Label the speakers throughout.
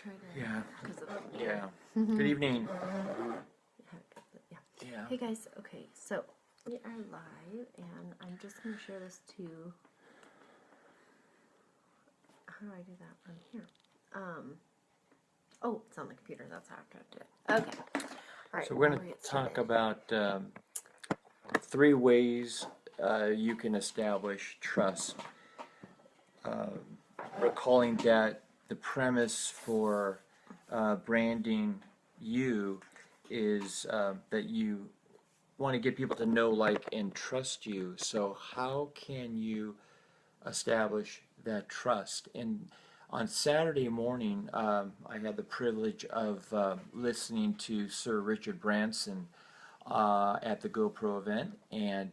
Speaker 1: try to.
Speaker 2: Yeah.
Speaker 1: Because of
Speaker 2: Yeah. Good evening.
Speaker 1: yeah.
Speaker 2: Yeah.
Speaker 1: Hey guys. Okay, so we are live, and I'm just gonna share this to. How do I do that on here? Oh, it's on the computer. That's how I'm gonna do it. Okay. All right.
Speaker 2: So we're going
Speaker 1: we'll
Speaker 2: to
Speaker 1: get
Speaker 2: talk
Speaker 1: started.
Speaker 2: about 3 ways you can establish trust. Recalling that the premise for branding you is that you want to get people to know, like, and trust you. So how can you establish that trust? And on Saturday morning, I had the privilege of listening to Sir Richard Branson at the GoPro event, and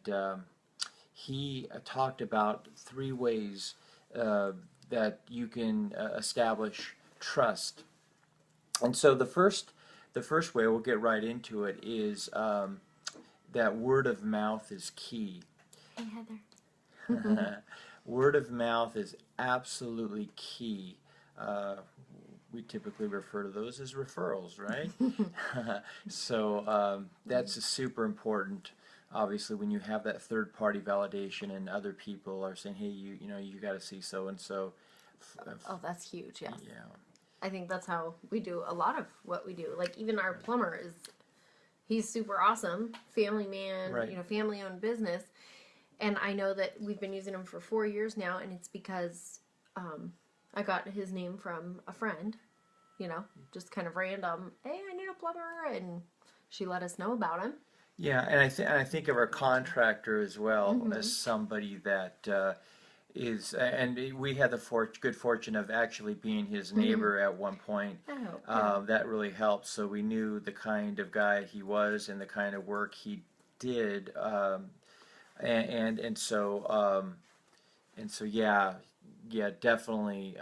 Speaker 2: he talked about 3 ways uh, that you can establish trust. And so the first way, we'll get right into it, is that word of mouth is key.
Speaker 1: Hey Heather.
Speaker 2: Word of mouth is absolutely key. Uh, we typically refer to those as referrals, right? So that's super important. Obviously, when you have that third-party validation and other people are saying, "Hey, you got to see so and so."
Speaker 1: Oh, that's huge. Yes.
Speaker 2: Yeah.
Speaker 1: I think that's how we do a lot of what we do. Like even our plumber he's super awesome, family man,
Speaker 2: Right.
Speaker 1: family owned business. And I know that we've been using him for 4 years now, and it's because I got his name from a friend, just kind of random. Hey, I need a plumber, and she let us know about him.
Speaker 2: Yeah, and I think of our contractor as well as somebody that is, and we had the good fortune of actually being his neighbor at one point.
Speaker 1: Oh, yeah.
Speaker 2: That really helped. So we knew the kind of guy he was and the kind of work he did, and so yeah, definitely.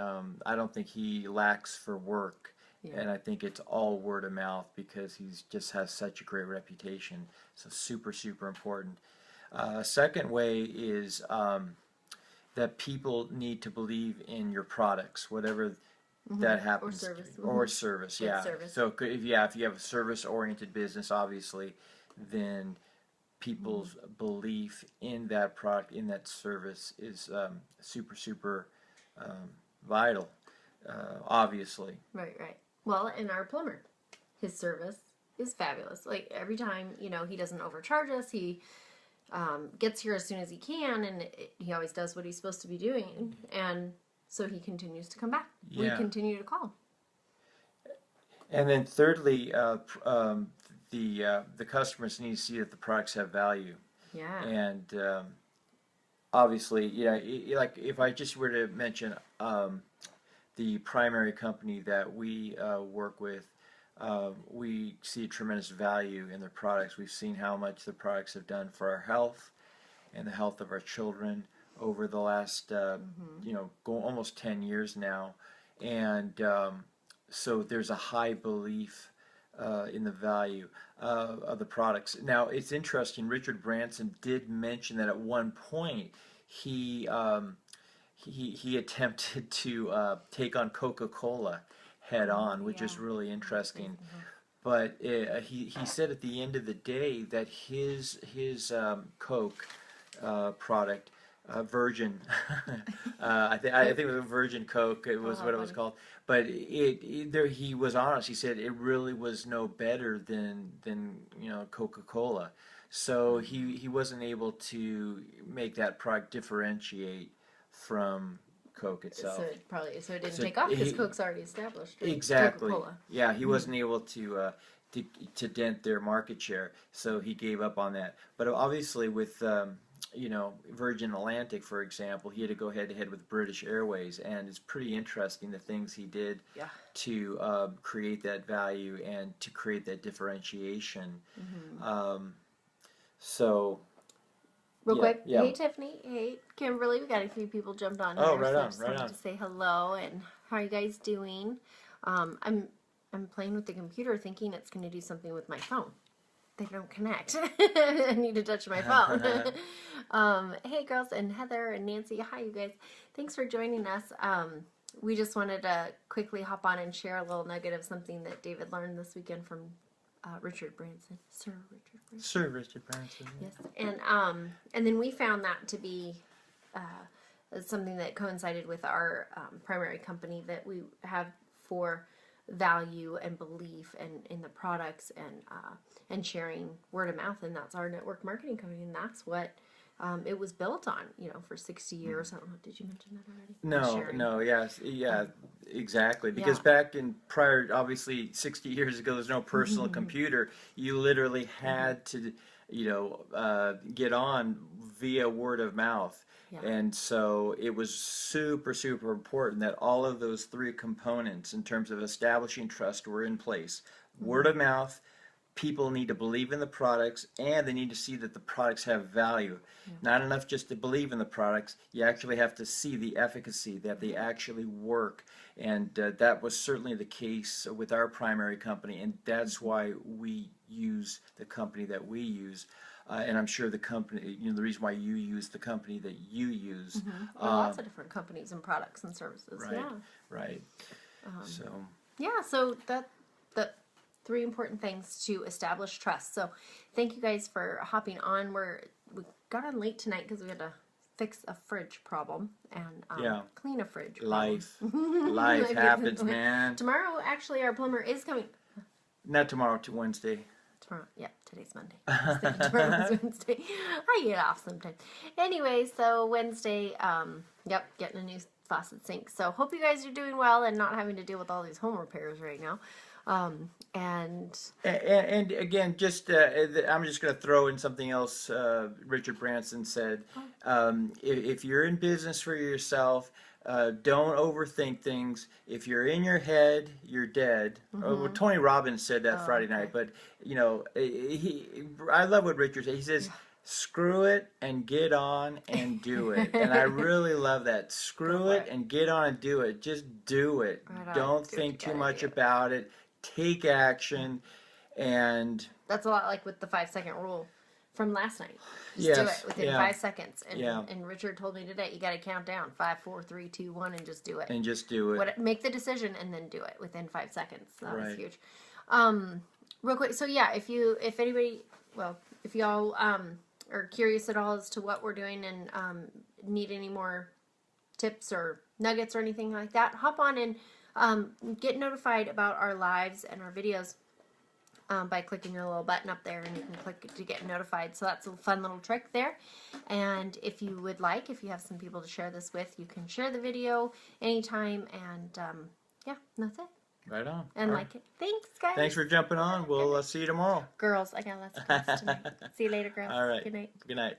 Speaker 2: I don't think he lacks for work.
Speaker 1: Yeah.
Speaker 2: And I think it's all word of mouth because he's just has such a great reputation. So super, super important. Second way is that people need to believe in your products, whatever that happens.
Speaker 1: Or service.
Speaker 2: Or service,
Speaker 1: Good
Speaker 2: yeah.
Speaker 1: service.
Speaker 2: So if you have a service-oriented business, obviously, then people's belief in that product, in that service, is super, super vital. Obviously.
Speaker 1: Right, right. Well, and our plumber, his service is fabulous. Like every time, he doesn't overcharge us. He gets here as soon as he can, and he always does what he's supposed to be doing. And so he continues to come back. We
Speaker 2: Yeah.
Speaker 1: continue to call.
Speaker 2: And then thirdly, the customers need to see that the products have value.
Speaker 1: Yeah.
Speaker 2: And obviously, like if I just were to mention the primary company that we work with, we see tremendous value in their products. We've seen how much the products have done for our health and the health of our children over the last, almost 10 years now. And so there's a high belief in the value of the products. Now, it's interesting, Richard Branson did mention that at one point he attempted to take on Coca-Cola head on, which is really interesting. But he said at the end of the day that his Coke product, Virgin, I think it was Virgin Coke. It was what it was called. But he was honest. He said it really was no better than Coca-Cola. So he wasn't able to make that product differentiate from Coke itself.
Speaker 1: So it didn't take off because Coke's already established. Right?
Speaker 2: Exactly.
Speaker 1: Coca-Cola.
Speaker 2: Yeah, he wasn't able to dent their market share, so he gave up on that. But obviously, with Virgin Atlantic, for example, he had to go head to head with British Airways, and it's pretty interesting the things he did to create that value and to create that differentiation. So.
Speaker 1: Real quick,
Speaker 2: yeah.
Speaker 1: Hey Tiffany, hey Kimberly, we got a few people jumped on
Speaker 2: Oh,
Speaker 1: here,
Speaker 2: right
Speaker 1: so I
Speaker 2: on,
Speaker 1: just
Speaker 2: right
Speaker 1: wanted
Speaker 2: on.
Speaker 1: to say hello and how are you guys doing? I'm playing with the computer thinking it's going to do something with my phone. They don't connect. I need to touch my phone. Hey girls and Heather and Nancy, hi you guys. Thanks for joining us. we just wanted to quickly hop on and share a little nugget of something that David learned this weekend from Richard Branson, Sir Richard Branson.
Speaker 2: Sir Richard Branson.
Speaker 1: Yes, and then we found that to be something that coincided with our primary company that we have for value and belief and in the products and sharing word of mouth, and that's our network marketing company, and that's what it was built on, for 60 years. I don't know, did you mention that already?
Speaker 2: No, yes, yeah, exactly. Because
Speaker 1: Yeah.
Speaker 2: back in prior, obviously 60 years ago, there's no personal computer. You literally had to, get on via word of mouth.
Speaker 1: Yeah.
Speaker 2: And so it was super, super important that all of those three components in terms of establishing trust were in place. Word of mouth, people need to believe in the products, and they need to see that the products have value. Not enough just to believe in the products, you actually have to see the efficacy, that they actually work. And that was certainly the case with our primary company, and that's why we use the company that we use. And I'm sure the company, the reason why you use the company that you use.
Speaker 1: Lots of different companies and products and services.
Speaker 2: Right,
Speaker 1: Yeah.
Speaker 2: right. So
Speaker 1: that the three important things to establish trust. So thank you guys for hopping on. We got on late tonight because we had to fix a fridge problem and clean a fridge problem.
Speaker 2: life happens, man.
Speaker 1: Tomorrow, actually, our plumber is coming.
Speaker 2: Not tomorrow, to Wednesday.
Speaker 1: Tomorrow, yeah, today's Monday. I was thinking tomorrow was Wednesday. I get off sometimes. Anyway, so Wednesday, getting a new faucet sink. So hope you guys are doing well and not having to deal with all these home repairs right now. And
Speaker 2: again, just I'm just going to throw in something else. Richard Branson said, if you're in business for yourself, don't overthink things. If you're in your head, you're dead. Well, Tony Robbins said that Friday night, but I love what Richard said. He says, screw it and get on and do it. And I really love that. Screw it and get on and do it. Just do it.
Speaker 1: Right on.
Speaker 2: Don't think too much about it. Take action. And
Speaker 1: that's a lot like with the 5-second rule from last night. Just do it within 5 seconds. And Richard told me today, you got to count down 5, 4, 3, 2, 1, and just do it.
Speaker 2: And just do it.
Speaker 1: Make the decision and then do it within 5 seconds. That was
Speaker 2: Right.
Speaker 1: huge. Real quick. So yeah, if y'all are curious at all as to what we're doing and need any more tips or nuggets or anything like that, hop on and get notified about our lives and our videos. By clicking your little button up there, and you can click to get notified. So that's a fun little trick there. And if you would like, if you have some people to share this with, you can share the video anytime. And that's it.
Speaker 2: Right on.
Speaker 1: And
Speaker 2: All
Speaker 1: like it. Thanks, guys.
Speaker 2: Thanks for jumping on. We'll see you tomorrow.
Speaker 1: Girls, I got lots of class tonight. See you later, girls.
Speaker 2: All right.
Speaker 1: Good night.
Speaker 2: Good night.